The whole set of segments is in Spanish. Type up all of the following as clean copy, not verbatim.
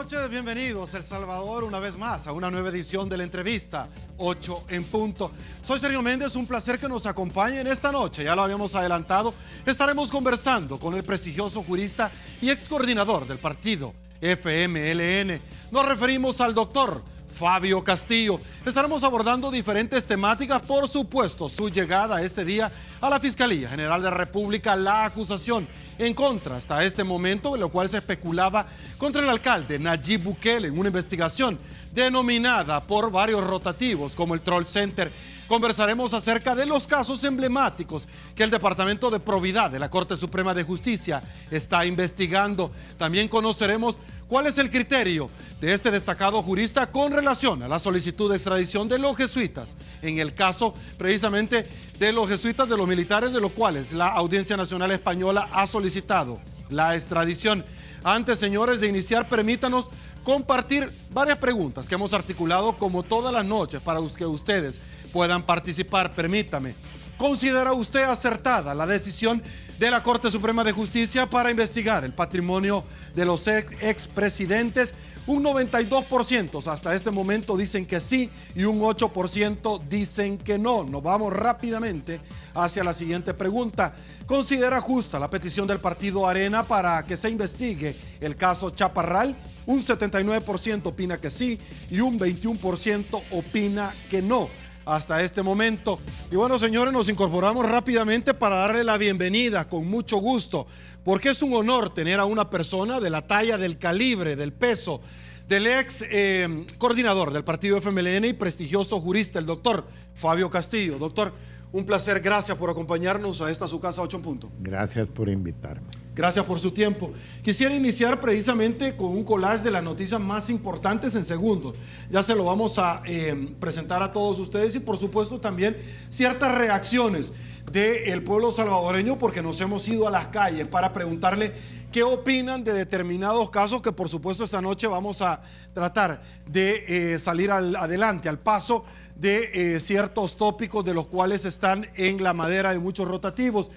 noches, bienvenidos El Salvador una vez más a una nueva edición de la entrevista 8 en punto. Soy Sergio Méndez, un placer que nos acompañen esta noche, ya lo habíamos adelantado, estaremos conversando con el prestigioso jurista y ex coordinador del partido FMLN. Nos referimos al doctor Fabio Castillo. Estaremos abordando diferentes temáticas, por supuesto, su llegada este día a la Fiscalía General de la República, la acusación en contra hasta este momento, de lo cual se especulaba contra el alcalde Nayib Bukele en una investigación denominada por varios rotativos como el Troll Center. Conversaremos acerca de los casos emblemáticos que el Departamento de Probidad de la Corte Suprema de Justicia está investigando. También conoceremos cuál es el criterio de este destacado jurista con relación a la solicitud de extradición de los jesuitas, en el caso precisamente de los jesuitas, de los militares, de los cuales la Audiencia Nacional Española ha solicitado la extradición. Antes, señores, de iniciar, permítanos compartir varias preguntas que hemos articulado como todas las noches para que ustedes puedan participar. Permítame, ¿considera usted acertada la decisión de la Corte Suprema de Justicia para investigar el patrimonio de los expresidentes? Un 92% hasta este momento dicen que sí y un 8% dicen que no. Nos vamos rápidamente hacia la siguiente pregunta. ¿Considera justa la petición del partido Arena para que se investigue el caso Chaparral? Un 79% opina que sí y un 21% opina que no hasta este momento. Y bueno, señores, nos incorporamos rápidamente para darle la bienvenida con mucho gusto, porque es un honor tener a una persona de la talla, del calibre, del peso del ex coordinador del partido FMLN y prestigioso jurista, el doctor Fabio Castillo. Doctor, un placer, gracias por acompañarnos a esta su casa 8 en punto. Gracias por invitarme. Gracias por su tiempo. Quisiera iniciar precisamente con un collage de las noticias más importantes en segundos. Ya se lo vamos a presentar a todos ustedes y por supuesto también ciertas reacciones del pueblo salvadoreño, porque nos hemos ido a las calles para preguntarle qué opinan de determinados casos que por supuesto esta noche vamos a tratar de salir adelante al paso de ciertos tópicos de los cuales están en la madera de muchos rotativos.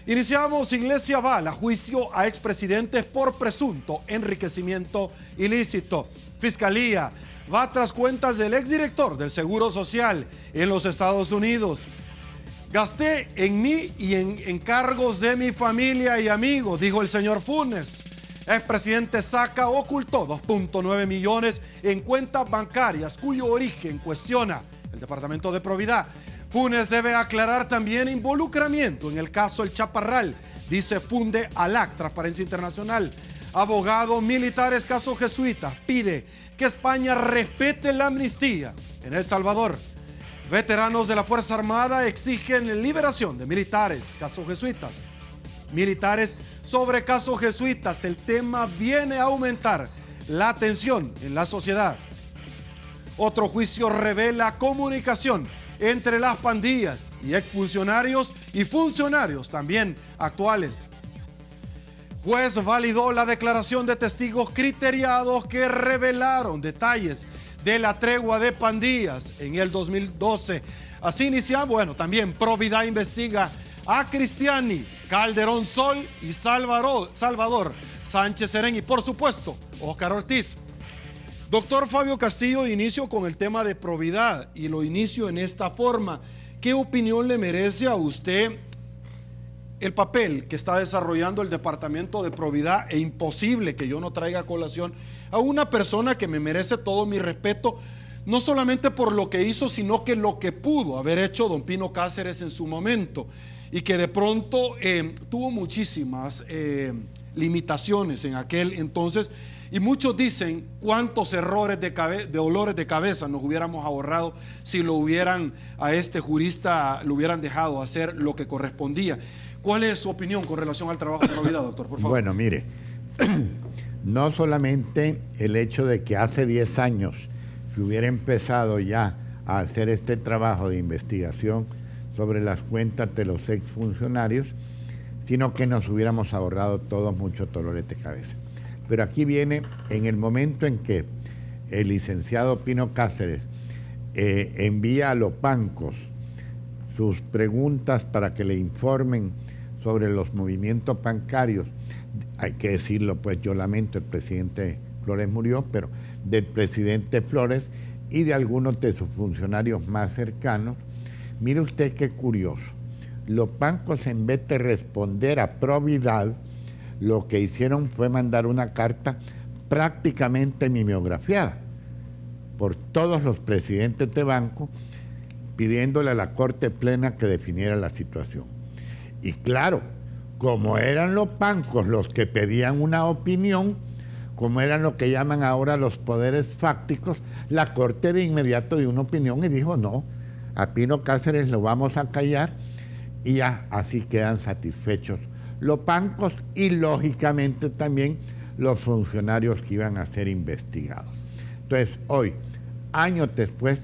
Iniciamos. Iglesia avala juicio a expresidentes por presunto enriquecimiento ilícito. Fiscalía va tras cuentas del exdirector del Seguro Social en los Estados Unidos. Gasté en mí y en encargos de mi familia y amigos, dijo el señor Funes. Expresidente Saca ocultó 2.9 millones en cuentas bancarias cuyo origen cuestiona el Departamento de Probidad. Funes debe aclarar también involucramiento en el caso El Chaparral, dice Funde ALAC, Transparencia Internacional. Abogado militares caso jesuitas pide que España respete la amnistía en El Salvador. Veteranos de la Fuerza Armada exigen liberación de militares, casos jesuitas. Militares sobre casos jesuitas. El tema viene a aumentar la tensión en la sociedad. Otro juicio revela comunicación entre las pandillas y exfuncionarios y funcionarios también actuales. Juez validó la declaración de testigos criteriados que revelaron detalles de la tregua de pandillas en el 2012. Así inicia, bueno, también Probidad investiga a Cristiani, Calderón Sol y Salvador Sánchez Serén y por supuesto Óscar Ortiz. Doctor Fabio Castillo, inicio con el tema de probidad y lo inicio en esta forma. ¿Qué opinión le merece a usted el papel que está desarrollando el Departamento de Probidad? E imposible que yo no traiga a colación a una persona que me merece todo mi respeto, no solamente por lo que hizo, sino que lo que pudo haber hecho don Pino Cáceres en su momento y que de pronto tuvo muchísimas limitaciones en aquel entonces. Y muchos dicen cuántos errores de dolores de cabeza nos hubiéramos ahorrado si lo hubieran a este jurista, lo hubieran dejado hacer lo que correspondía. ¿Cuál es su opinión con relación al trabajo de probidad, doctor? Por favor. Bueno, mire, no solamente el hecho de que hace 10 años se hubiera empezado ya a hacer este trabajo de investigación sobre las cuentas de los exfuncionarios, sino que nos hubiéramos ahorrado todos muchos dolores de cabeza. Pero aquí viene en el momento en que el licenciado Pino Cáceres envía a los bancos sus preguntas para que le informen sobre los movimientos bancarios. Hay que decirlo, pues yo lamento, el presidente Flores murió, pero del presidente Flores y de algunos de sus funcionarios más cercanos. Mire usted qué curioso. Los bancos, en vez de responder a probidad, lo que hicieron fue mandar una carta prácticamente mimeografiada por todos los presidentes de banco, pidiéndole a la Corte Plena que definiera la situación. Y claro, como eran los bancos los que pedían una opinión, como eran lo que llaman ahora los poderes fácticos, la Corte de inmediato dio una opinión y dijo: no, a Pino Cáceres lo vamos a callar, y ya así quedan satisfechos los bancos y lógicamente también los funcionarios que iban a ser investigados. Entonces hoy, años después,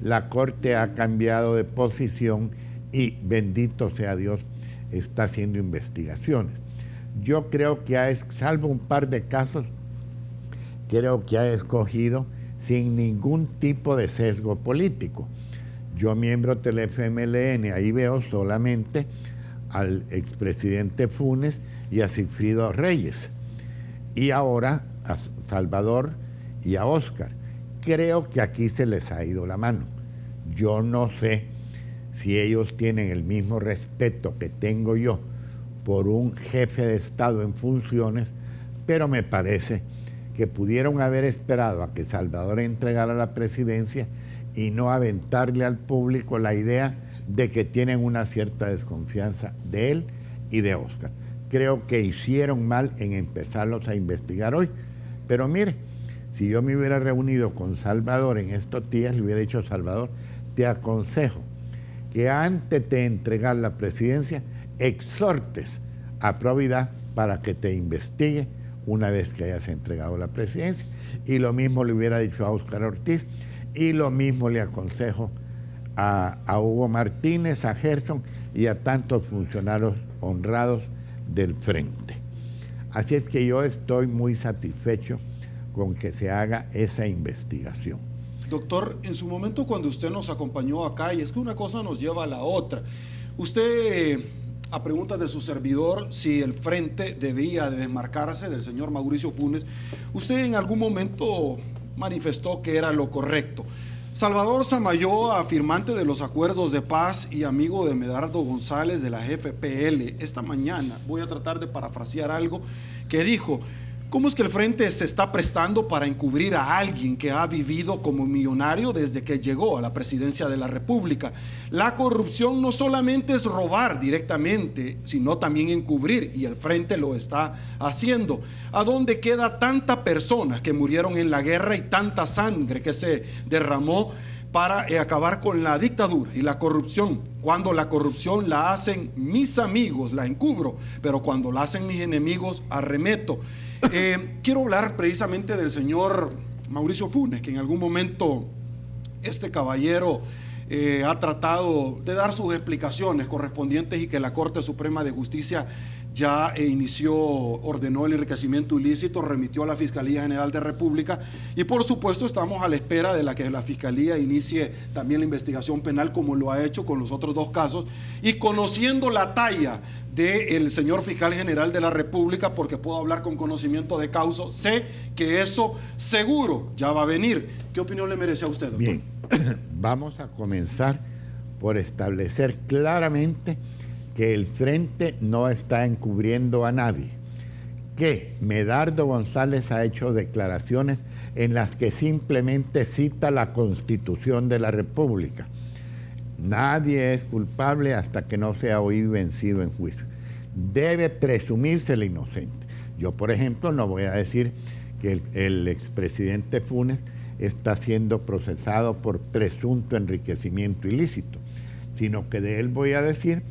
la Corte ha cambiado de posición y, bendito sea Dios, está haciendo investigaciones. Yo creo que salvo un par de casos, creo que ha escogido sin ningún tipo de sesgo político. Yo, miembro del FMLN, ahí veo solamente al expresidente Funes y a Sigfrido Reyes, y ahora a Salvador y a Óscar. Creo que aquí se les ha ido la mano. Yo no sé si ellos tienen el mismo respeto que tengo yo por un jefe de Estado en funciones, pero me parece que pudieron haber esperado a que Salvador entregara la presidencia y no aventarle al público la idea de que tienen una cierta desconfianza de él y de Óscar. Creo que hicieron mal en empezarlos a investigar hoy. Pero mire, si yo me hubiera reunido con Salvador en estos días, le hubiera dicho: Salvador, te aconsejo que antes de entregar la presidencia, exhortes a probidad para que te investigue una vez que hayas entregado la presidencia. Y lo mismo le hubiera dicho a Óscar Ortiz, y lo mismo le aconsejo a Hugo Martínez, a Gerson y a tantos funcionarios honrados del frente. Así es que yo estoy muy satisfecho con que se haga esa investigación. Doctor, en su momento cuando usted nos acompañó acá, y es que una cosa nos lleva a la otra, usted, a preguntas de su servidor, si el frente debía de desmarcarse del señor Mauricio Funes, usted en algún momento manifestó que era lo correcto. Salvador Samayoa, firmante de los acuerdos de paz y amigo de Medardo González de la GFPL, esta mañana, voy a tratar de parafrasear algo que dijo: ¿cómo es que el frente se está prestando para encubrir a alguien que ha vivido como millonario desde que llegó a la presidencia de la República? La corrupción no solamente es robar directamente, sino también encubrir, y el frente lo está haciendo. ¿A dónde queda tanta personas que murieron en la guerra y tanta sangre que se derramó para acabar con la dictadura y la corrupción? Cuando la corrupción la hacen mis amigos, la encubro, pero cuando la hacen mis enemigos, arremeto. Quiero hablar precisamente del señor Mauricio Funes, que en algún momento este caballero ha tratado de dar sus explicaciones correspondientes y que la Corte Suprema de Justicia ya ordenó el enriquecimiento ilícito, remitió a la Fiscalía General de República, y por supuesto estamos a la espera de que la Fiscalía inicie también la investigación penal, como lo ha hecho con los otros dos casos, y conociendo la talla del señor Fiscal General de la República, porque puedo hablar con conocimiento de causa, sé que eso seguro ya va a venir. ¿Qué opinión le merece a usted, doctor? Bien, vamos a comenzar por establecer claramente que el frente no está encubriendo a nadie, que Medardo González ha hecho declaraciones en las que simplemente cita la Constitución de la República. Nadie es culpable hasta que no sea oído y vencido en juicio. Debe presumirse el inocente. Yo, por ejemplo, no voy a decir que el expresidente Funes está siendo procesado por presunto enriquecimiento ilícito, sino que de él voy a decir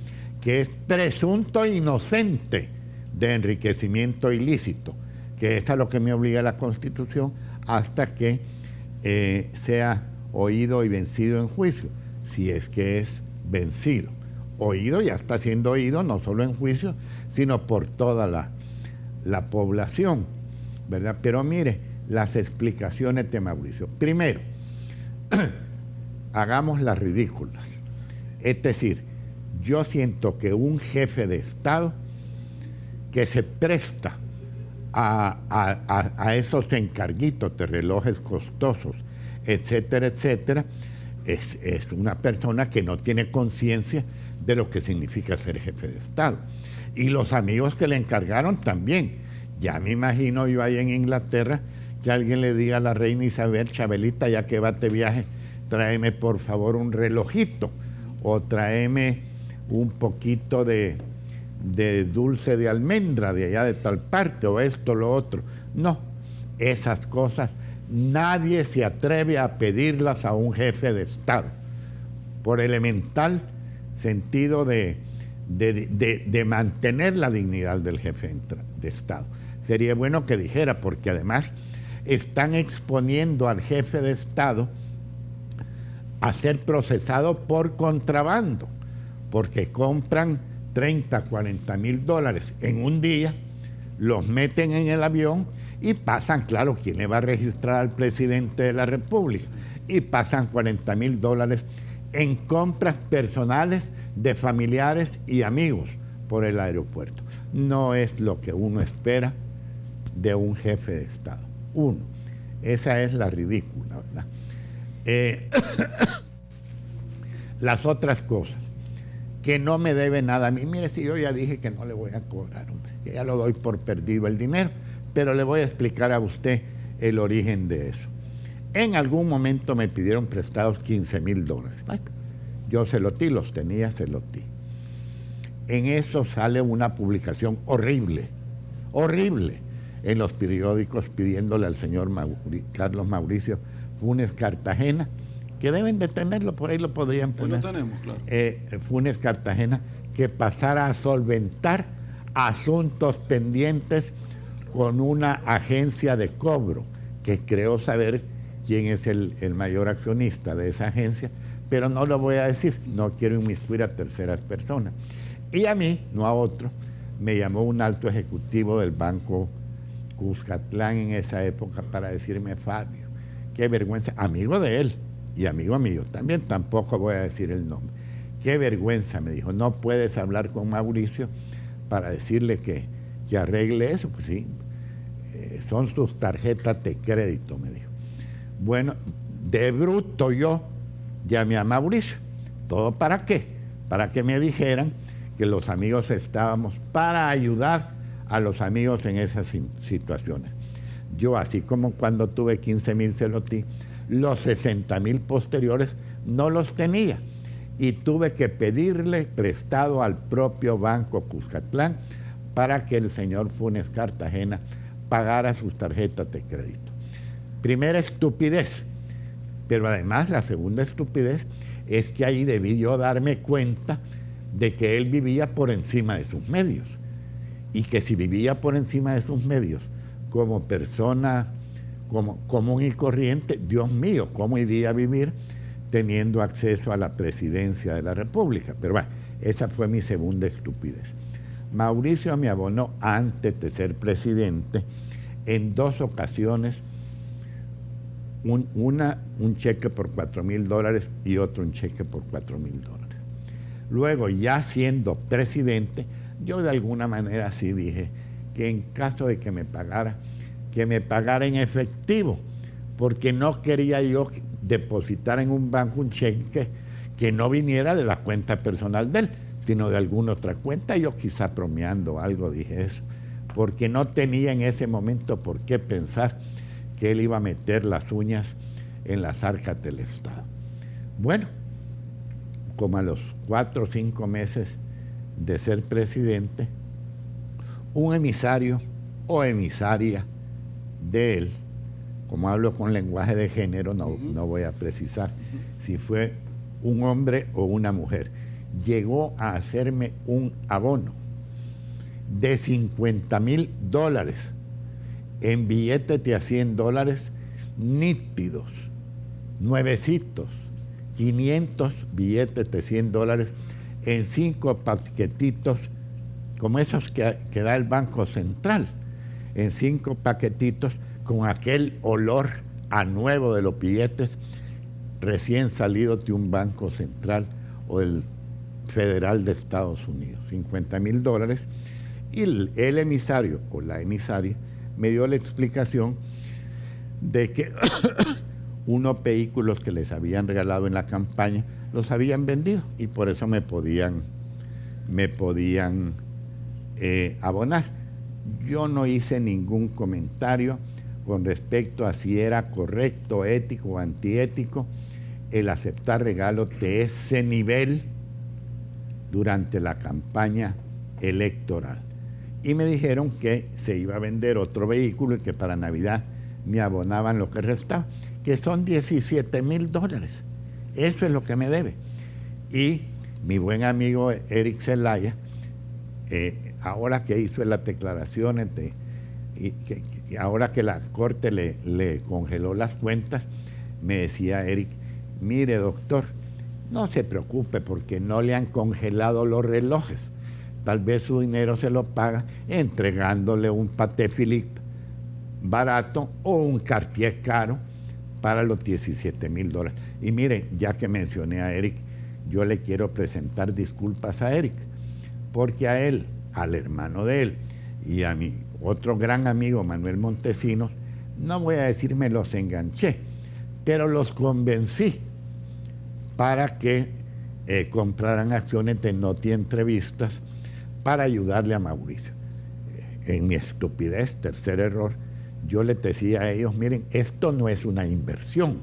que es presunto inocente de enriquecimiento ilícito, que es a lo que me obliga la Constitución, hasta que sea oído y vencido en juicio, si es que es vencido. Oído, ya está siendo oído, no solo en juicio, sino por toda la población, ¿verdad? Pero mire, las explicaciones de Mauricio. Primero, hagamos las ridículas. Es decir, yo siento que un jefe de Estado que se presta a esos encarguitos de relojes costosos, etcétera, etcétera, es una persona que no tiene conciencia de lo que significa ser jefe de Estado. Y los amigos que le encargaron también. Ya me imagino yo ahí en Inglaterra que alguien le diga a la reina Isabel: Chabelita, ya que va de viaje, tráeme por favor un relojito, o tráeme un poquito de dulce de almendra de allá de tal parte, o esto, lo otro. No, esas cosas nadie se atreve a pedirlas a un jefe de Estado, por elemental sentido de mantener la dignidad del jefe de Estado. Sería bueno que dijera, porque además están exponiendo al jefe de Estado a ser procesado por contrabando, porque compran 30, 40 mil dólares en un día, los meten en el avión y pasan, claro, ¿quién le va a registrar al presidente de la República? Y pasan 40 mil dólares en compras personales de familiares y amigos por el aeropuerto. No es lo que uno espera de un jefe de Estado. Uno, esa es la ridícula, ¿verdad? Las otras cosas, que no me debe nada a mí. Mire, si yo ya dije que no le voy a cobrar, hombre, que ya lo doy por perdido el dinero, pero le voy a explicar a usted el origen de eso. En algún momento me pidieron prestados 15 mil dólares. Yo se los di, los tenía, se los di. En eso sale una publicación horrible, horrible, en los periódicos pidiéndole al señor Carlos Mauricio Funes Cartagena, que deben de tenerlo, por ahí lo podrían poner. Lo tenemos, claro. Funes Cartagena, que pasara a solventar asuntos pendientes con una agencia de cobro, que creo saber quién es el mayor accionista de esa agencia, pero no lo voy a decir, no quiero inmiscuir a terceras personas. Y a mí, no a otro, me llamó un alto ejecutivo del Banco Cuscatlán en esa época para decirme: Fabio, qué vergüenza, amigo de él y amigo mío, también tampoco voy a decir el nombre. Qué vergüenza, me dijo, no puedes hablar con Mauricio para decirle que arregle eso. Pues sí, son sus tarjetas de crédito, me dijo. Bueno, de bruto yo llamé a Mauricio. ¿Todo para qué? Para que me dijeran que los amigos estábamos para ayudar a los amigos en esas situaciones. Yo, así como cuando tuve 15 mil se los di, los 60 mil posteriores no los tenía, y tuve que pedirle prestado al propio Banco Cuscatlán para que el señor Funes Cartagena pagara sus tarjetas de crédito. Primera estupidez, pero además la segunda estupidez es que ahí debí yo darme cuenta de que él vivía por encima de sus medios, y que si vivía por encima de sus medios como persona común y corriente, Dios mío, ¿cómo iría a vivir teniendo acceso a la presidencia de la República? Pero bueno, esa fue mi segunda estupidez. Mauricio me abonó, antes de ser presidente, en 2 ocasiones, un cheque por 4 mil dólares y otro un cheque por 4 mil dólares. Luego, ya siendo presidente, yo de alguna manera sí dije que en caso de que me pagara en efectivo, porque no quería yo depositar en un banco un cheque que no viniera de la cuenta personal de él, sino de alguna otra cuenta. Yo, quizá bromeando algo, dije eso, porque no tenía en ese momento por qué pensar que él iba a meter las uñas en las arcas del Estado. Bueno, como a los 4 o 5 meses de ser presidente, un emisario o emisaria de él, como hablo con lenguaje de género, no voy a precisar si fue un hombre o una mujer, llegó a hacerme un abono de 50 mil dólares en billetes de a 100 dólares nítidos, nuevecitos, 500 billetes de 100 dólares en 5 paquetitos, como esos que da el Banco Central, en 5 paquetitos, con aquel olor a nuevo de los billetes recién salidos de un banco central o del Federal de Estados Unidos. 50 mil dólares, y el emisario o la emisaria me dio la explicación de que unos vehículos que les habían regalado en la campaña los habían vendido y por eso me podían abonar. Yo no hice ningún comentario con respecto a si era correcto, ético o antiético el aceptar regalos de ese nivel durante la campaña electoral. Y me dijeron que se iba a vender otro vehículo y que para Navidad me abonaban lo que restaba, que son $17,000. Eso es lo que me debe. Y mi buen amigo Eric Zelaya, ahora que hizo las declaraciones y ahora que la Corte le congeló las cuentas, me decía Eric, mire doctor, no se preocupe porque no le han congelado los relojes. Tal vez su dinero se lo paga entregándole un Patek Philippe barato o un Cartier caro para los $17,000. Y mire, ya que mencioné a Eric, yo le quiero presentar disculpas a Eric, porque a él, al hermano de él y a mi otro gran amigo Manuel Montesinos, no voy a decir me los enganché, pero los convencí para que compraran acciones de Noti Entrevistas para ayudarle a Mauricio. En mi estupidez, tercer error, yo les decía a ellos, miren, esto no es una inversión,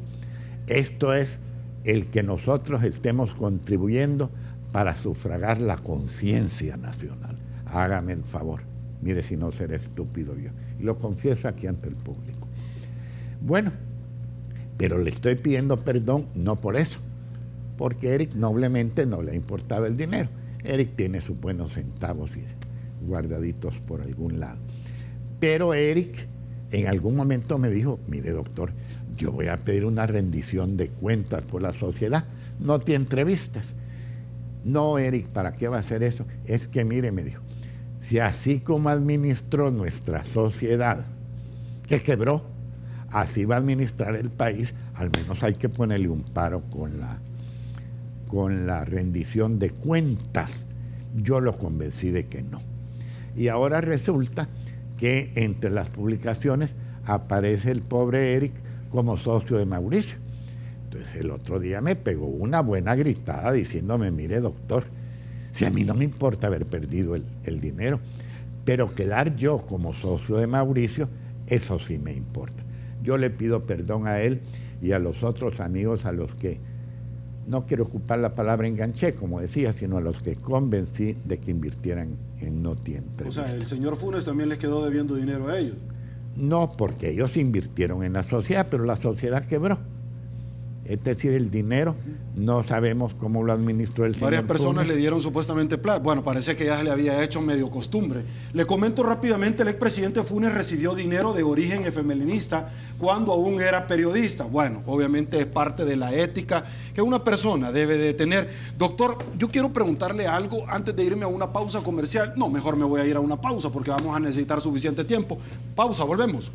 esto es el que nosotros estemos contribuyendo para sufragar la conciencia nacional. Hágame el favor, mire si no seré estúpido yo. Y lo confieso aquí ante el público. Bueno, pero le estoy pidiendo perdón no por eso, porque Eric noblemente no le importaba el dinero. Eric tiene sus buenos centavos y guardaditos por algún lado. Pero Eric en algún momento me dijo, mire doctor, yo voy a pedir una rendición de cuentas por la sociedad, no te entrevistas. No, Eric, ¿para qué va a hacer eso? Es que mire, me dijo, si así como administró nuestra sociedad, que quebró, así va a administrar el país, al menos hay que ponerle un paro con la rendición de cuentas. Yo lo convencí de que no. Y ahora resulta que entre las publicaciones aparece el pobre Eric como socio de Mauricio. Entonces el otro día me pegó una buena gritada diciéndome, mire doctor, si a mí no me importa haber perdido el dinero, pero quedar yo como socio de Mauricio, eso sí me importa. Yo le pido perdón a él y a los otros amigos a los que, no quiero ocupar la palabra enganché, como decía, sino a los que convencí de que invirtieran en Noti Entrevistas. O sea, el señor Funes también les quedó debiendo dinero a ellos. No, porque ellos invirtieron en la sociedad, pero la sociedad quebró. Es decir, el dinero no sabemos cómo lo administró el señor Varias personas Funes. le dieron supuestamente plata. Bueno, parece que ya se le había hecho medio costumbre. Le comento rápidamente, el expresidente Funes recibió dinero de origen efemelinista cuando aún era periodista. Bueno, obviamente es parte de la ética que una persona debe de tener. Doctor, yo quiero preguntarle algo antes de irme a una pausa comercial. No, mejor me voy a ir a una pausa porque vamos a necesitar suficiente tiempo. Pausa, volvemos.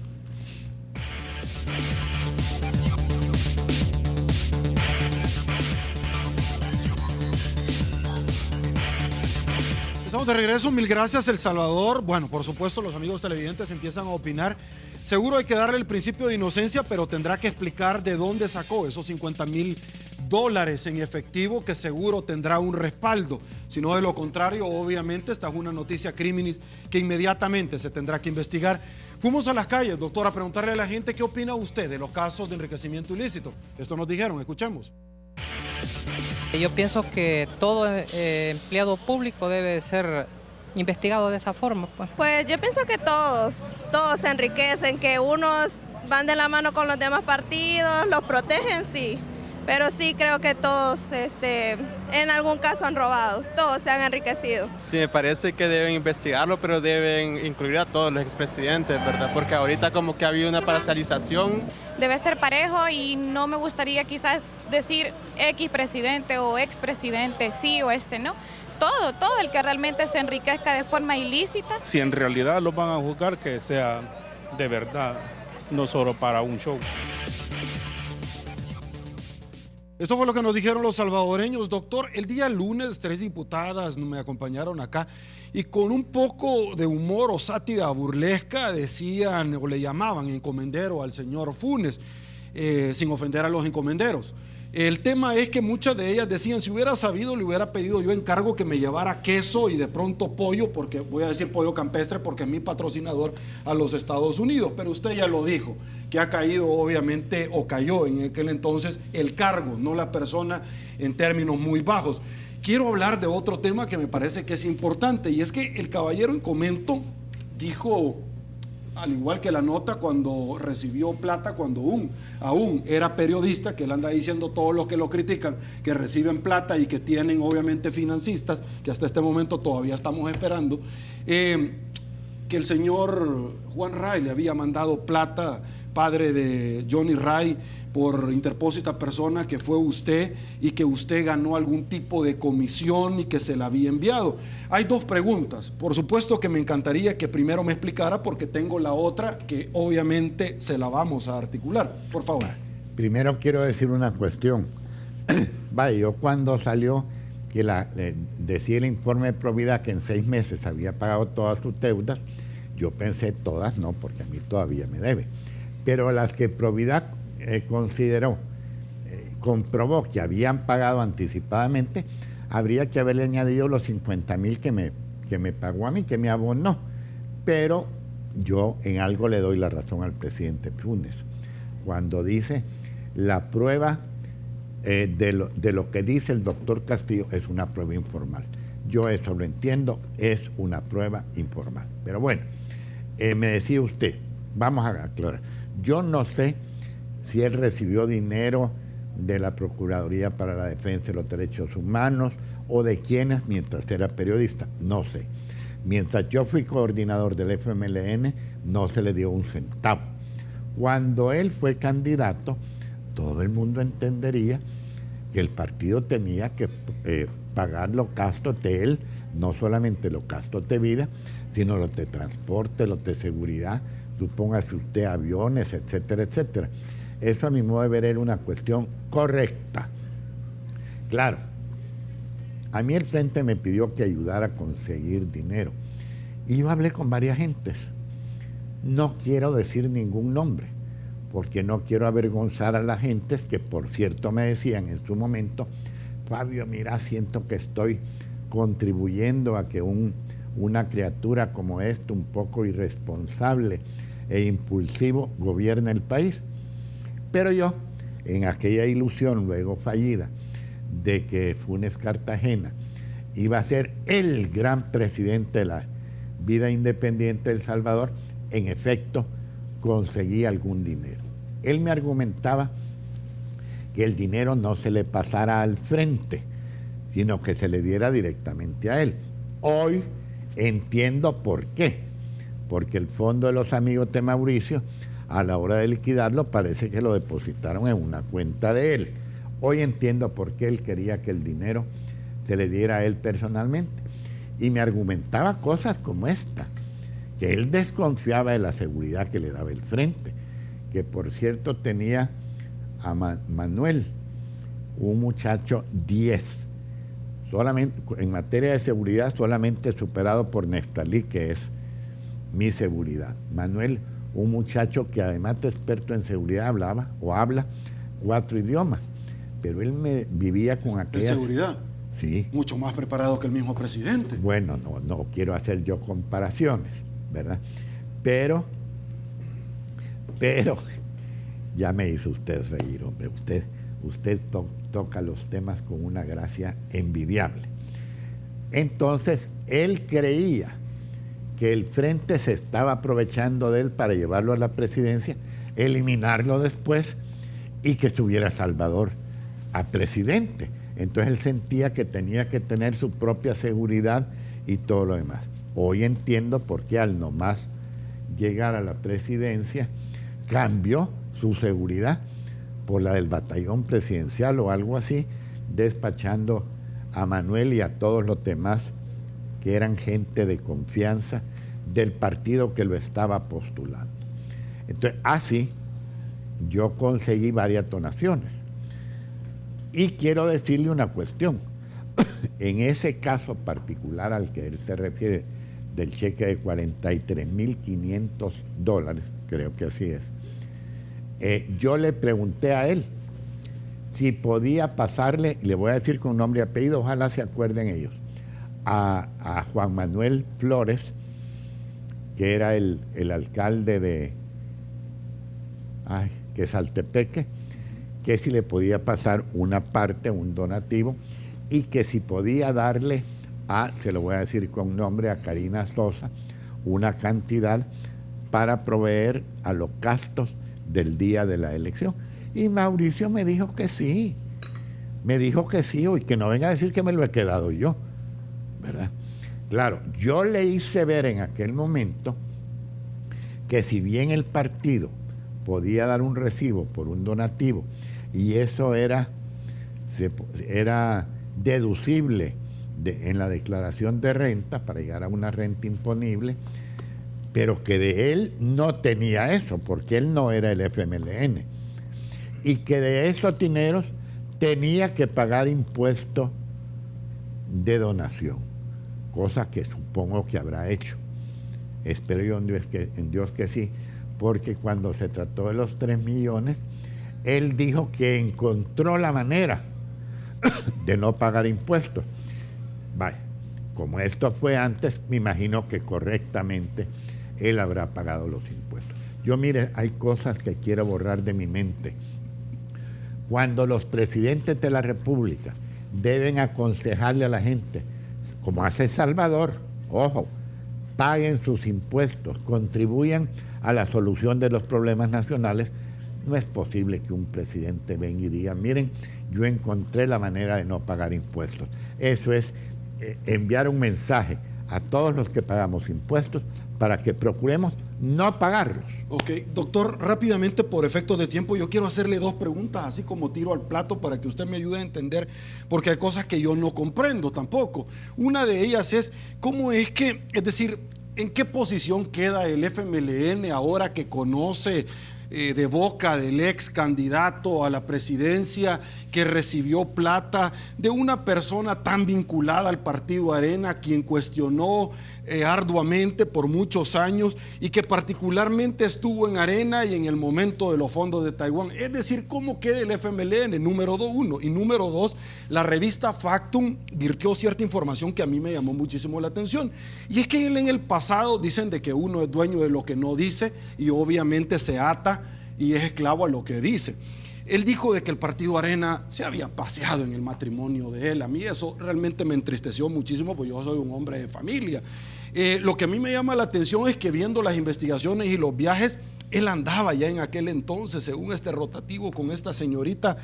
Estamos de regreso, mil gracias El Salvador. Bueno, por supuesto los amigos televidentes empiezan a opinar. Seguro hay que darle el principio de inocencia, pero tendrá que explicar de dónde sacó esos $50,000 en efectivo, que seguro tendrá un respaldo. Si no, de lo contrario, obviamente esta es una noticia criminis que inmediatamente se tendrá que investigar. Fuimos a las calles, doctor, a preguntarle a la gente qué opina usted de los casos de enriquecimiento ilícito. Esto nos dijeron, escuchemos. Yo pienso que todo empleado público debe ser investigado de esa forma. Pues yo pienso que todos se enriquecen, que unos van de la mano con los demás partidos, los protegen, sí. Pero sí creo que todos en algún caso han robado, todos se han enriquecido. Sí, me parece que deben investigarlo, pero deben incluir a todos los expresidentes, ¿verdad? Porque ahorita como que ha habido una parcialización. Debe ser parejo y no me gustaría quizás decir X presidente o expresidente, sí o no. Todo el que realmente se enriquezca de forma ilícita. Si en realidad lo van a juzgar, que sea de verdad, no solo para un show. Eso fue lo que nos dijeron los salvadoreños, doctor. El día lunes 3 diputadas me acompañaron acá y con un poco de humor o sátira burlesca decían o le llamaban encomendero al señor Funes, sin ofender a los encomenderos. El tema es que muchas de ellas decían, si hubiera sabido, le hubiera pedido yo encargo que me llevara queso y de pronto pollo, porque voy a decir pollo campestre porque es mi patrocinador a los Estados Unidos, pero usted ya lo dijo, que ha caído obviamente, o cayó en aquel entonces el cargo, no la persona, en términos muy bajos. Quiero hablar de otro tema que me parece que es importante, y es que el caballero en comento dijo, al igual que la nota cuando recibió plata, cuando aún era periodista, que él anda diciendo todos los que lo critican, que reciben plata y que tienen obviamente financistas, que hasta este momento todavía estamos esperando, que el señor Juan Ray le había mandado plata, padre de Johnny Ray, por interpósita persona, que fue usted, y que usted ganó algún tipo de comisión y que se la había enviado. Hay dos preguntas. Por supuesto que me encantaría que primero me explicara, porque tengo la otra que obviamente se la vamos a articular. Por favor. Primero quiero decir una cuestión. Vaya, yo cuando salió que decía el informe de probidad que en 6 meses había pagado todas sus deudas, yo pensé todas, no, porque a mí todavía me debe. Pero las que probidad consideró, comprobó que habían pagado anticipadamente, habría que haberle añadido los 50,000 que me pagó a mí, que me abonó. Pero yo en algo le doy la razón al presidente Funes, cuando dice la prueba de lo que dice el doctor Castillo es una prueba informal. Yo eso lo entiendo, es una prueba informal. Pero bueno, me decía usted, vamos a aclarar, yo no sé si él recibió dinero de la Procuraduría para la Defensa de los Derechos Humanos o de quienes mientras era periodista, no sé. Mientras yo fui coordinador del FMLN, no se le dio un centavo. Cuando él fue candidato, todo el mundo entendería que el partido tenía que pagar los gastos de él, no solamente los gastos de vida, sino los de transporte, los de seguridad, supóngase usted aviones, etcétera, etcétera. Eso a mi modo de ver era una cuestión correcta. Claro, a mí el Frente me pidió que ayudara a conseguir dinero. Y yo hablé con varias gentes. No quiero decir ningún nombre, porque no quiero avergonzar a las gentes que, por cierto, me decían en su momento, Fabio, mira, siento que estoy contribuyendo a que una criatura como esta, un poco irresponsable e impulsivo, gobierne el país. Pero yo, en aquella ilusión luego fallida de que Funes Cartagena iba a ser el gran presidente de la vida independiente de El Salvador, en efecto conseguí algún dinero. Él me argumentaba que el dinero no se le pasara al frente, sino que se le diera directamente a él. Hoy entiendo por qué, porque el Fondo de los Amigos de Mauricio, a la hora de liquidarlo, parece que lo depositaron en una cuenta de él. Hoy entiendo por qué él quería que el dinero se le diera a él personalmente. Y me argumentaba cosas como esta, que él desconfiaba de la seguridad que le daba el Frente, que por cierto tenía a Manuel, un muchacho 10, solamente en materia de seguridad solamente superado por Neftalí, que es mi seguridad. Manuel, un muchacho que además de experto en seguridad habla 4 idiomas, pero él me vivía con aquellas... ¿De seguridad? Sí. Mucho más preparado que el mismo presidente. Bueno, no quiero hacer yo comparaciones, ¿verdad? Pero ya me hizo usted reír, hombre. Usted toca los temas con una gracia envidiable. Entonces, él creía que el Frente se estaba aprovechando de él para llevarlo a la presidencia, eliminarlo después y que estuviera Salvador a presidente. Entonces él sentía que tenía que tener su propia seguridad y todo lo demás. Hoy entiendo por qué al nomás llegar a la presidencia cambió su seguridad por la del batallón presidencial o algo así, despachando a Manuel y a todos los demás que eran gente de confianza del partido que lo estaba postulando. Entonces, así yo conseguí varias donaciones. Y quiero decirle una cuestión. En ese caso particular al que él se refiere, del cheque de $43,500, creo que así es, yo le pregunté a él si podía pasarle, y le voy a decir con nombre y apellido, ojalá se acuerden ellos, a Juan Manuel Flores, que era el alcalde de Quesaltepeque, que si le podía pasar una parte, un donativo, y que si podía darle se lo voy a decir con nombre, a Karina Sosa, una cantidad para proveer a los gastos del día de la elección. Y Mauricio me dijo que sí, y que no venga a decir que me lo he quedado yo, ¿verdad? Claro, yo le hice ver en aquel momento que si bien el partido podía dar un recibo por un donativo y eso era deducible en la declaración de renta para llegar a una renta imponible, pero que de él no tenía eso, porque él no era el FMLN, y que de esos dineros tenía que pagar impuestos de donación, cosa que supongo que habrá hecho. Espero yo en Dios que sí, porque cuando se trató de los 3 millones, él dijo que encontró la manera de no pagar impuestos. Vaya, como esto fue antes, me imagino que correctamente él habrá pagado los impuestos. Yo, mire, hay cosas que quiero borrar de mi mente. Cuando los presidentes de la República deben aconsejarle a la gente, como hace Salvador, ojo, paguen sus impuestos, contribuyan a la solución de los problemas nacionales, no es posible que un presidente venga y diga, miren, yo encontré la manera de no pagar impuestos. Eso es enviar un mensaje a todos los que pagamos impuestos para que procuremos no pagarlos. Ok, doctor, rápidamente por efectos de tiempo, yo quiero hacerle 2 preguntas, así como tiro al plato para que usted me ayude a entender, porque hay cosas que yo no comprendo tampoco. Una de ellas es, ¿cómo es decir, en qué posición queda el FMLN ahora que conoce de boca del ex candidato a la presidencia que recibió plata de una persona tan vinculada al partido Arena, quien cuestionó arduamente por muchos años y que particularmente estuvo en Arena y en el momento de los fondos de Taiwán? Es decir, ¿cómo queda el FMLN? Número 1. Y número 2, la revista Factum virtió cierta información que a mí me llamó muchísimo la atención. Y es que él en el pasado dicen de que uno es dueño de lo que no dice y obviamente se ata y es esclavo a lo que dice. Él dijo de que el partido Arena se había paseado en el matrimonio de él. A mí eso realmente me entristeció muchísimo, porque yo soy un hombre de familia. Lo que a mí me llama la atención es que viendo las investigaciones y los viajes, él andaba ya en aquel entonces, según este rotativo, con esta señorita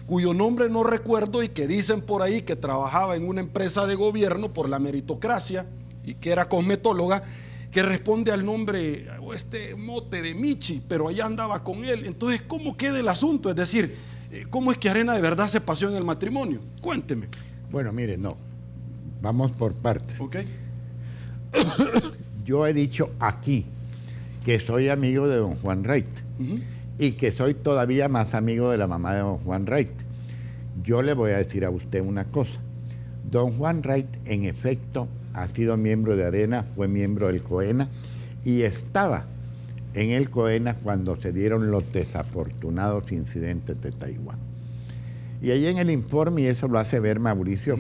cuyo nombre no recuerdo y que dicen por ahí que trabajaba en una empresa de gobierno por la meritocracia y que era cosmetóloga, que responde al nombre o este mote de Michi, pero allá andaba con él. Entonces, ¿cómo queda el asunto? Es decir, ¿cómo es que Arena de verdad se paseó en el matrimonio? Cuénteme. Bueno, mire, no, vamos por partes. Ok. Yo he dicho aquí que soy amigo de don Juan Reit y que soy todavía más amigo de la mamá de don Juan Reit. Yo le voy a decir a usted una cosa. Don Juan Reit, en efecto, ha sido miembro de Arena, fue miembro del COENA y estaba en el COENA cuando se dieron los desafortunados incidentes de Taiwán. Y ahí en el informe, y eso lo hace ver Mauricio,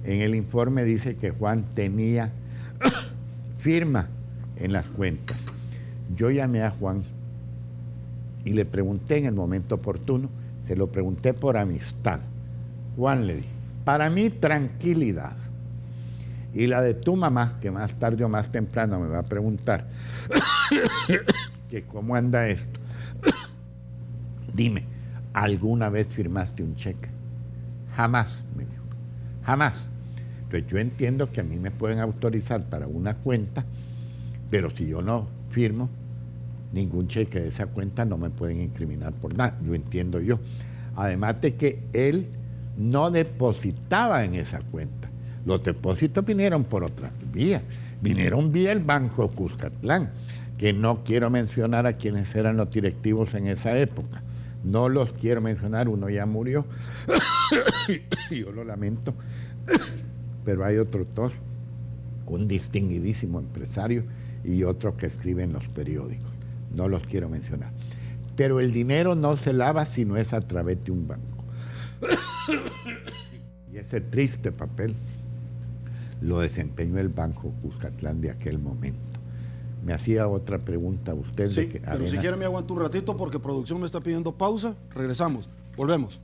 en el informe dice que Juan tenía firma en las cuentas. Yo llamé a Juan y le pregunté en el momento oportuno, se lo pregunté por amistad. Juan, le dije, para mí tranquilidad. Y la de tu mamá, que más tarde o más temprano me va a preguntar que cómo anda esto. Dime, ¿alguna vez firmaste un cheque? Jamás, me dijo, jamás. Entonces yo entiendo que a mí me pueden autorizar para una cuenta, pero si yo no firmo ningún cheque de esa cuenta, no me pueden incriminar por nada, lo entiendo yo. Además de que él no depositaba en esa cuenta. Los depósitos vinieron por otras vías, vinieron vía el Banco Cuscatlán, que no quiero mencionar a quienes eran los directivos en esa época, No los quiero mencionar, uno ya murió, yo lo lamento, pero hay otros dos, un distinguidísimo empresario y otro que escribe en los periódicos. No los quiero mencionar. Pero el dinero no se lava si no es a través de un banco. Y ese triste papel lo desempeñó el Banco Cuscatlán de aquel momento. Me hacía otra pregunta a usted. Sí, pero si quiere me aguanto un ratito porque producción me está pidiendo pausa. Regresamos, volvemos.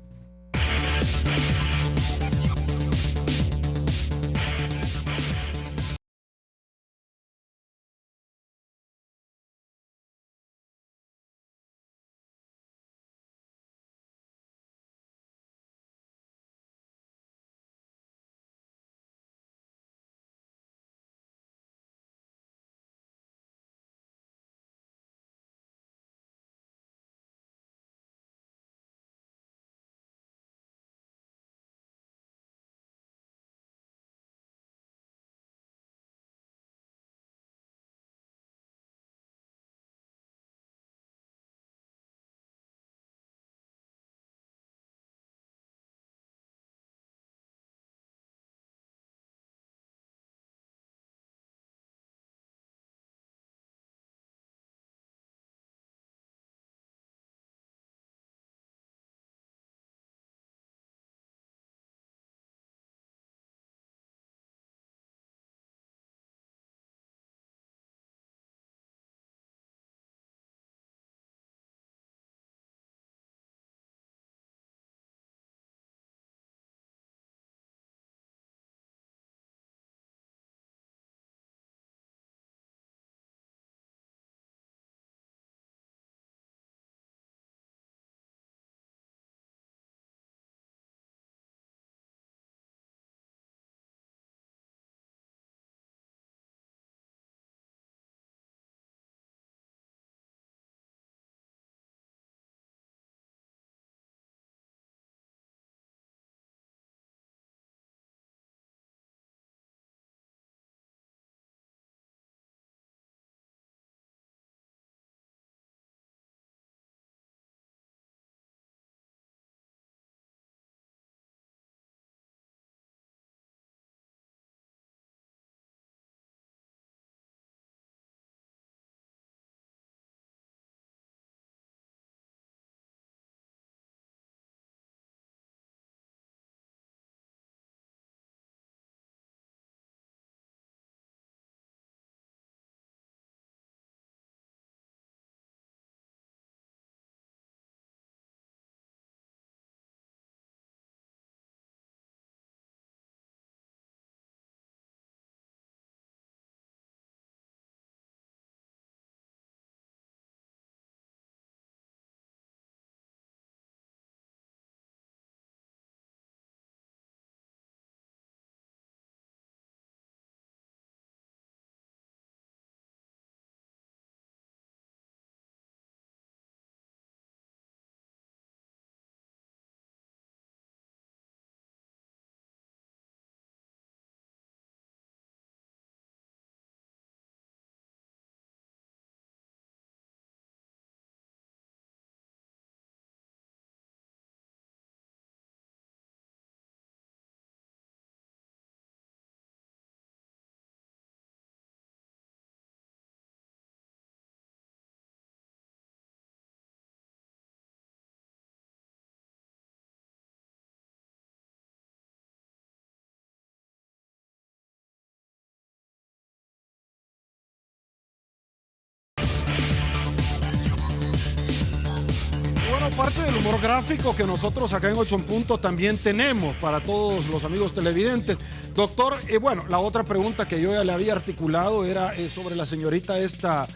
Parte del humor gráfico que nosotros acá en 8 en Punto también tenemos para todos los amigos televidentes. Doctor, bueno, la otra pregunta que yo ya le había articulado era sobre la señorita esta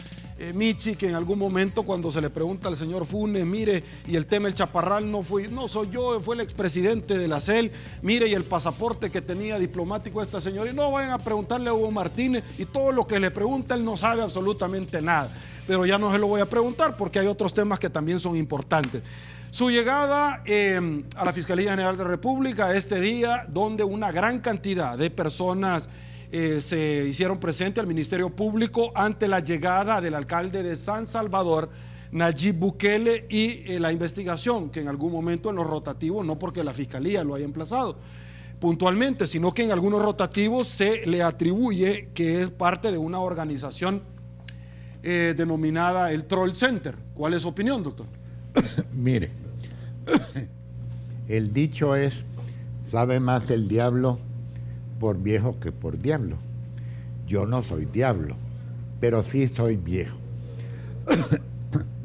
Michi, que en algún momento cuando se le pregunta al señor Funes, mire, y el tema del chaparral no soy yo, fue el expresidente de la CEL, mire, y el pasaporte que tenía diplomático esta señora, y no vayan a preguntarle a Hugo Martínez, y todo lo que le pregunta él no sabe absolutamente nada. Pero ya no se lo voy a preguntar porque hay otros temas que también son importantes. Su llegada a la Fiscalía General de la República este día, donde una gran cantidad de personas se hicieron presentes al Ministerio Público ante la llegada del alcalde de San Salvador, Nayib Bukele y la investigación que en algún momento en los rotativos, no porque la fiscalía lo haya emplazado puntualmente, sino que en algunos rotativos se le atribuye que es parte de una organización denominada el Troll Center. ¿Cuál es su opinión, doctor? Mire, el dicho es, sabe más el diablo por viejo que por diablo. Yo no soy diablo, pero sí soy viejo.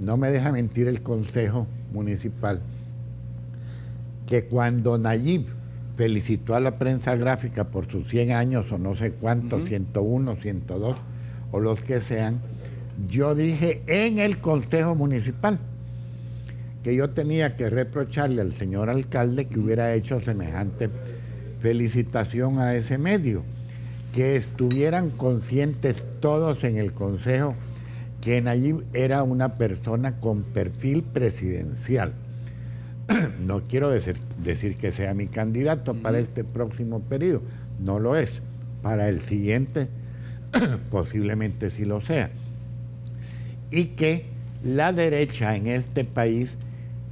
No me deja mentir el Consejo Municipal que cuando Nayib felicitó a la prensa gráfica por sus 100 años o no sé cuántos, 101, 102 o los que sean, yo dije en el Consejo Municipal que yo tenía que reprocharle al señor alcalde que hubiera hecho semejante felicitación a ese medio, que estuvieran conscientes todos en el Consejo que Nayib era una persona con perfil presidencial. No quiero decir que sea mi candidato para este próximo periodo, no lo es. Para el siguiente posiblemente sí lo sea. Y que la derecha en este país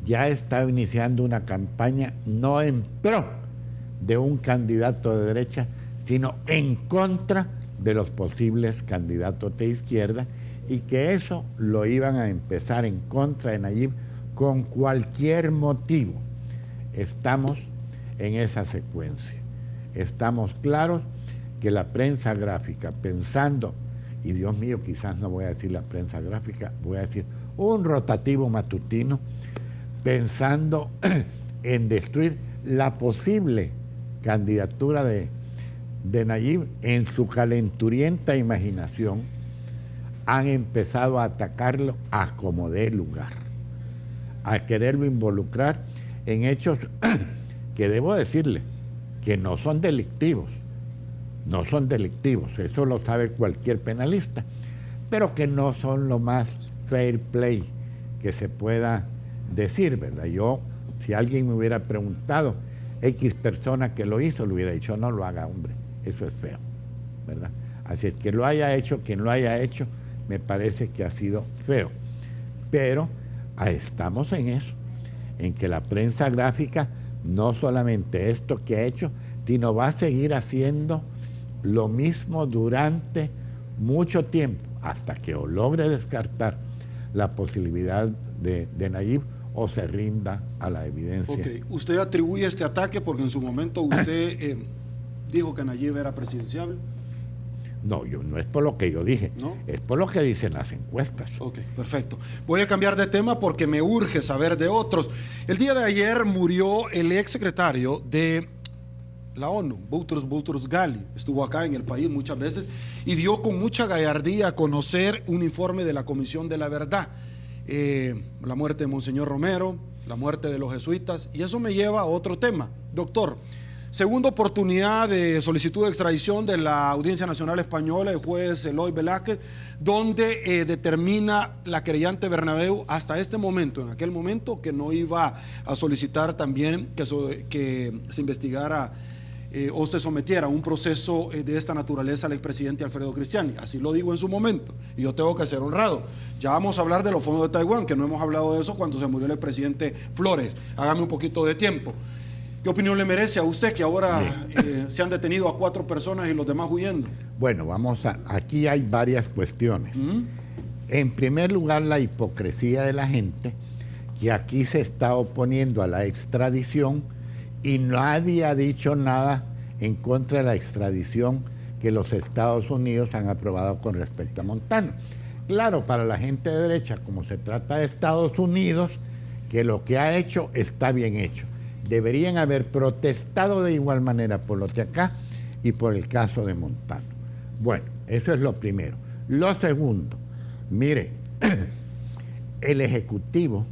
ya está iniciando una campaña no en pro de un candidato de derecha, sino en contra de los posibles candidatos de izquierda, y que eso lo iban a empezar en contra de Nayib con cualquier motivo. Estamos en esa secuencia. Estamos claros que la prensa gráfica, pensando, y Dios mío, quizás no voy a decir la prensa gráfica, voy a decir un rotativo matutino, pensando en destruir la posible candidatura de Nayib, en su calenturienta imaginación, han empezado a atacarlo a como dé lugar, a quererlo involucrar en hechos que debo decirle que no son delictivos, eso lo sabe cualquier penalista, pero que no son lo más fair play que se pueda decir, ¿verdad? Yo, si alguien me hubiera preguntado, X persona que lo hizo, le hubiera dicho, no lo haga, hombre, eso es feo, ¿verdad? Así es que lo haya hecho, quien lo haya hecho, me parece que ha sido feo. Pero estamos en eso, en que la prensa gráfica no solamente esto que ha hecho, sino va a seguir haciendo lo mismo durante mucho tiempo, hasta que o logre descartar la posibilidad de Nayib o se rinda a la evidencia. Ok, usted atribuye este ataque porque en su momento usted dijo que Nayib era presidenciable. No, no es por lo que yo dije, ¿no? Es por lo que dicen las encuestas. Ok, perfecto. Voy a cambiar de tema porque me urge saber de otros. El día de ayer murió el ex secretario de la ONU, Boutros Ghali. Estuvo acá en el país muchas veces y dio con mucha gallardía a conocer un informe de la Comisión de la Verdad. La muerte de Monseñor Romero, la muerte de los jesuitas, y eso me lleva a otro tema. Doctor, segunda oportunidad de solicitud de extradición de la Audiencia Nacional Española, el juez Eloy Velázquez, donde determina la querellante Bernabeu hasta este momento, en aquel momento, que no iba a solicitar también que se investigara o se sometiera a un proceso de esta naturaleza al expresidente Alfredo Cristiani. Así lo digo en su momento, y yo tengo que ser honrado. Ya vamos a hablar de los fondos de Taiwán, que no hemos hablado de eso cuando se murió el expresidente Flores. Hágame un poquito de tiempo. ¿Qué opinión le merece a usted que ahora se han detenido a 4 personas y los demás huyendo? Bueno, aquí hay varias cuestiones. En primer lugar, la hipocresía de la gente que aquí se está oponiendo a la extradición y nadie ha dicho nada en contra de la extradición que los Estados Unidos han aprobado con respecto a Montano. Claro, para la gente de derecha, como se trata de Estados Unidos, que lo que ha hecho está bien hecho. Deberían haber protestado de igual manera por los de acá y por el caso de Montano. Bueno, eso es lo primero. Lo segundo, mire, el Ejecutivo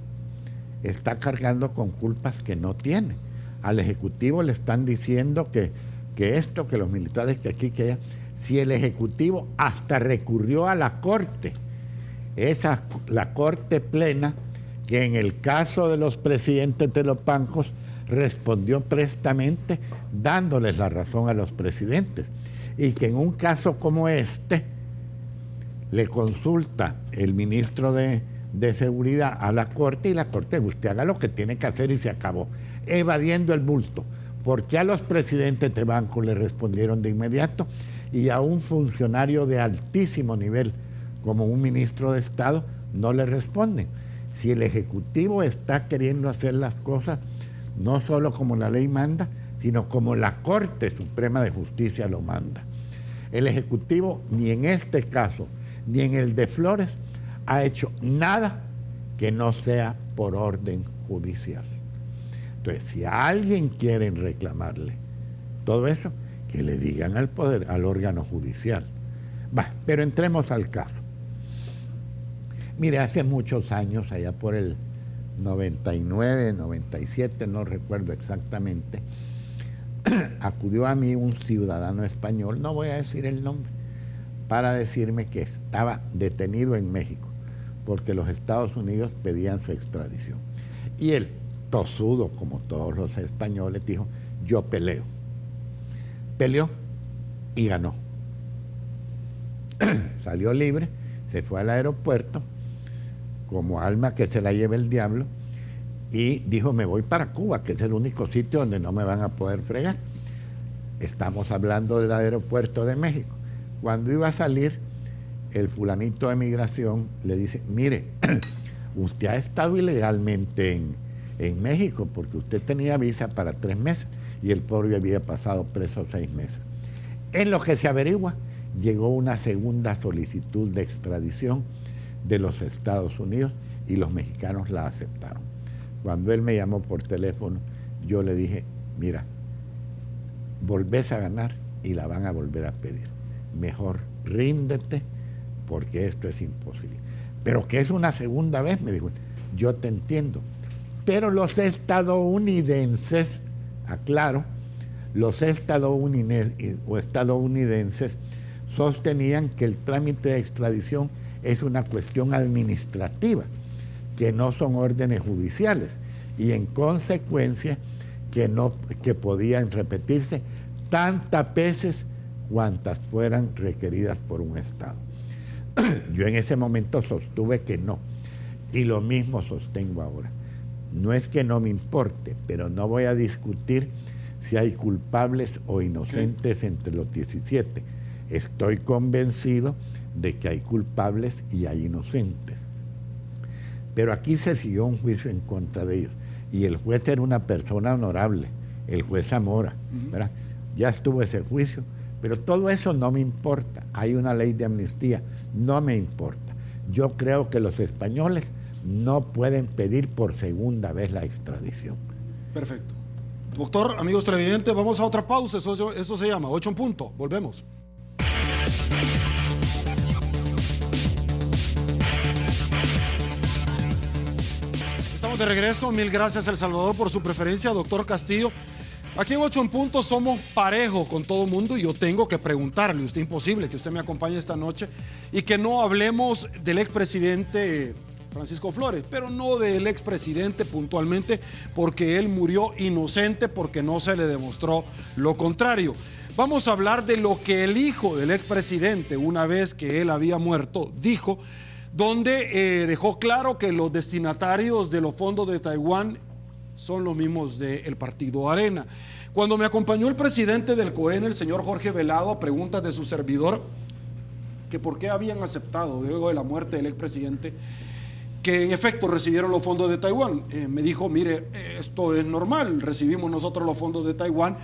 está cargando con culpas que no tiene. Al Ejecutivo le están diciendo que esto, que los militares, que aquí, que allá. Si el Ejecutivo hasta recurrió a la Corte, la Corte Plena, que en el caso de los presidentes de los bancos respondió prestamente dándoles la razón a los presidentes, y que en un caso como este le consulta el ministro de de seguridad a la Corte y la Corte, usted haga lo que tiene que hacer y se acabó, evadiendo el bulto, porque a los presidentes de banco le respondieron de inmediato y a un funcionario de altísimo nivel como un ministro de Estado no le responden. Si el Ejecutivo está queriendo hacer las cosas no solo como la ley manda, sino como la Corte Suprema de Justicia lo manda. El Ejecutivo, ni en este caso, ni en el de Flores, ha hecho nada que no sea por orden judicial. Entonces, si a alguien quieren reclamarle todo eso, que le digan al poder, al órgano judicial. Pero entremos al caso. Mire, hace muchos años, allá por el 99, 97, no recuerdo exactamente, acudió a mí un ciudadano español, no voy a decir el nombre, para decirme que estaba detenido en México porque los Estados Unidos pedían su extradición. Y él, tosudo como todos los españoles, dijo, yo peleo. Peleó y ganó. Salió libre, se fue al aeropuerto, como alma que se la lleve el diablo, y dijo, me voy para Cuba, que es el único sitio donde no me van a poder fregar. Estamos hablando del aeropuerto de México. Cuando iba a salir, el fulanito de migración le dice, mire, usted ha estado ilegalmente en México porque usted tenía visa para 3 meses y el pobre había pasado preso 6 meses. En lo que se averigua, llegó una segunda solicitud de extradición de los Estados Unidos y los mexicanos la aceptaron. Cuando él me llamó por teléfono, yo le dije, mira, volvés a ganar y la van a volver a pedir. Mejor ríndete porque esto es imposible. Pero que es una segunda vez, me dijo, yo te entiendo. Pero los estadounidenses, aclaro, los estadounidenses sostenían que el trámite de extradición es una cuestión administrativa, que no son órdenes judiciales y en consecuencia que podían repetirse tantas veces cuantas fueran requeridas por un Estado. Yo en ese momento sostuve que no, y lo mismo sostengo ahora. No es que no me importe, pero no voy a discutir si hay culpables o inocentes entre los 17. Estoy convencido de que hay culpables y hay inocentes. Pero aquí se siguió un juicio en contra de ellos. Y el juez era una persona honorable, el juez Zamora, ¿verdad? Ya estuvo ese juicio, pero todo eso no me importa. Hay una ley de amnistía, no me importa. Yo creo que los españoles no pueden pedir por segunda vez la extradición. Perfecto. Doctor, amigos televidentes, vamos a otra pausa. Eso se llama 8 en punto. Volvemos. Estamos de regreso. Mil gracias, El Salvador, por su preferencia. Doctor Castillo, aquí en 8 en punto somos parejos con todo el mundo y yo tengo que preguntarle, usted imposible que usted me acompañe esta noche y que no hablemos del expresidente Francisco Flores, pero no del expresidente puntualmente, porque él murió inocente, porque no se le demostró lo contrario. Vamos a hablar de lo que el hijo del expresidente, una vez que él había muerto, dijo, donde dejó claro que los destinatarios de los fondos de Taiwán son los mismos del partido Arena. Cuando me acompañó el presidente del COEN, el señor Jorge Velado, a preguntas de su servidor, que por qué habían aceptado, luego de la muerte del expresidente, que en efecto recibieron los fondos de Taiwán. Me dijo, mire, esto es normal, recibimos nosotros los fondos de Taiwán.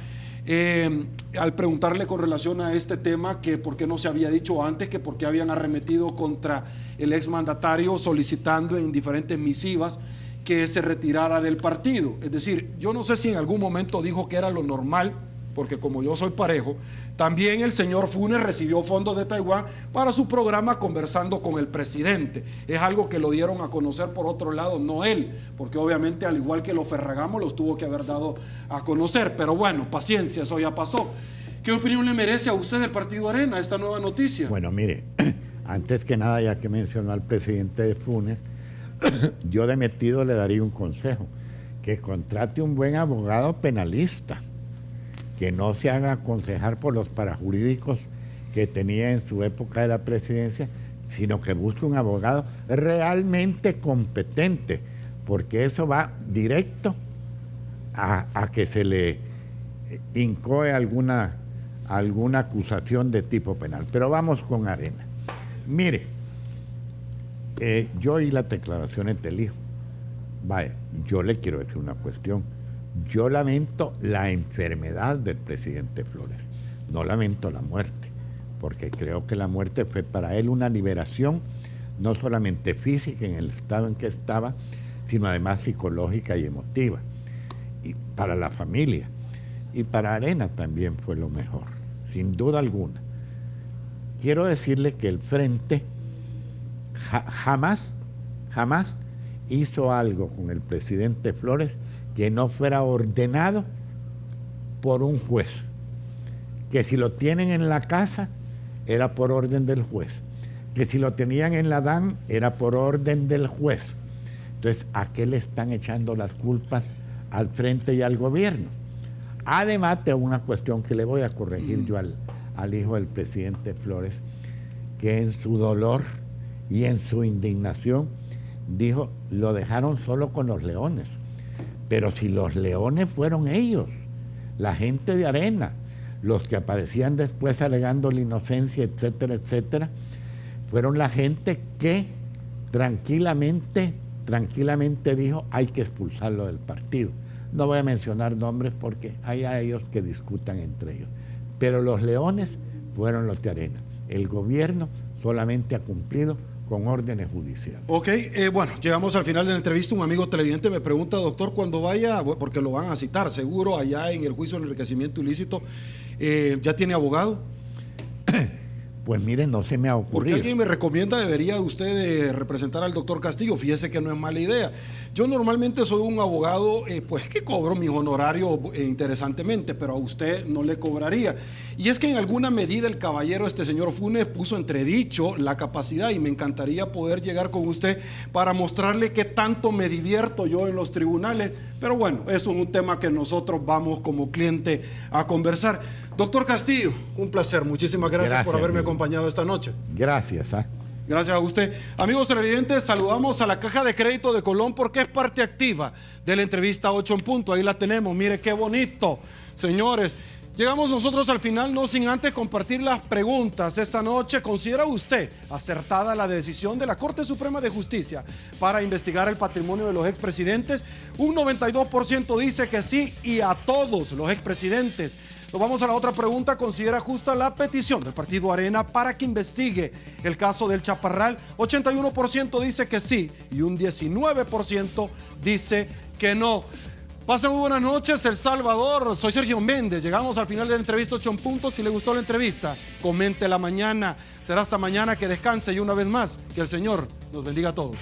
Al preguntarle con relación a este tema, que por qué no se había dicho antes, que por qué habían arremetido contra el exmandatario solicitando en diferentes misivas que se retirara del partido. Es decir, yo no sé si en algún momento dijo que era lo normal, porque como yo soy parejo, también el señor Funes recibió fondos de Taiwán para su programa Conversando con el Presidente. Es algo que lo dieron a conocer por otro lado, no él, porque obviamente al igual que los Ferragamo los tuvo que haber dado a conocer. Pero bueno, paciencia, eso ya pasó. ¿Qué opinión le merece a usted del Partido Arena esta nueva noticia? Bueno, mire, antes que nada, ya que mencionó al presidente de Funes, yo de metido le daría un consejo, que contrate un buen abogado penalista, que no se haga aconsejar por los parajurídicos que tenía en su época de la presidencia, sino que busque un abogado realmente competente, porque eso va directo a que se le incoe alguna acusación de tipo penal. Pero vamos con Arena. Mire, yo oí las declaraciones del hijo. Vaya, yo le quiero decir una cuestión. Yo lamento la enfermedad del presidente Flores, no lamento la muerte, porque creo que la muerte fue para él una liberación, no solamente física en el estado en que estaba, sino además psicológica y emotiva. Y para la familia y para Arena también fue lo mejor, sin duda alguna. Quiero decirle que el Frente jamás hizo algo con el presidente Flores que no fuera ordenado por un juez. Que si lo tienen en la casa, era por orden del juez. Que si lo tenían en la DAN, era por orden del juez. Entonces, ¿a qué le están echando las culpas al Frente y al gobierno? Además de una cuestión que le voy a corregir yo al hijo del presidente Flores, que en su dolor y en su indignación dijo, lo dejaron solo con los leones. Pero si los leones fueron ellos, la gente de Arena, los que aparecían después alegando la inocencia, etcétera, etcétera, fueron la gente que tranquilamente dijo, hay que expulsarlo del partido. No voy a mencionar nombres porque hay a ellos que discutan entre ellos. Pero los leones fueron los de Arena. El gobierno solamente ha cumplido con órdenes judiciales. Ok, bueno, llegamos al final de la entrevista. Un amigo televidente me pregunta, doctor, cuando vaya, porque lo van a citar seguro allá en el juicio del enriquecimiento ilícito, ¿ya tiene abogado? Pues miren, no se me ha ocurrido. Porque alguien me recomienda, debería usted representar al doctor Castillo. Fíjese que no es mala idea. Yo normalmente soy un abogado, pues que cobro mi honorario interesantemente, pero a usted no le cobraría. Y es que en alguna medida el caballero, señor Funes, puso entredicho la capacidad y me encantaría poder llegar con usted para mostrarle qué tanto me divierto yo en los tribunales. Pero bueno, eso es un tema que nosotros vamos como cliente a conversar. Doctor Castillo, un placer. Muchísimas gracias por haberme acompañado esta noche. Gracias. Gracias a usted. Amigos televidentes, saludamos a la Caja de Crédito de Colón porque es parte activa de la entrevista 8 en punto. Ahí la tenemos. Mire qué bonito, señores. Llegamos nosotros al final, no sin antes compartir las preguntas. Esta noche, ¿considera usted acertada la decisión de la Corte Suprema de Justicia para investigar el patrimonio de los expresidentes? Un 92% dice que sí, y a todos los expresidentes. Nos vamos a la otra pregunta. ¿Considera justa la petición del partido Arena para que investigue el caso del Chaparral? 81% dice que sí y un 19% dice que no. Pasen muy buenas noches, El Salvador. Soy Sergio Méndez. Llegamos al final de la entrevista 8 en punto. Si le gustó la entrevista, coméntela mañana. Será hasta mañana. Que descanse y una vez más, que el Señor nos bendiga a todos.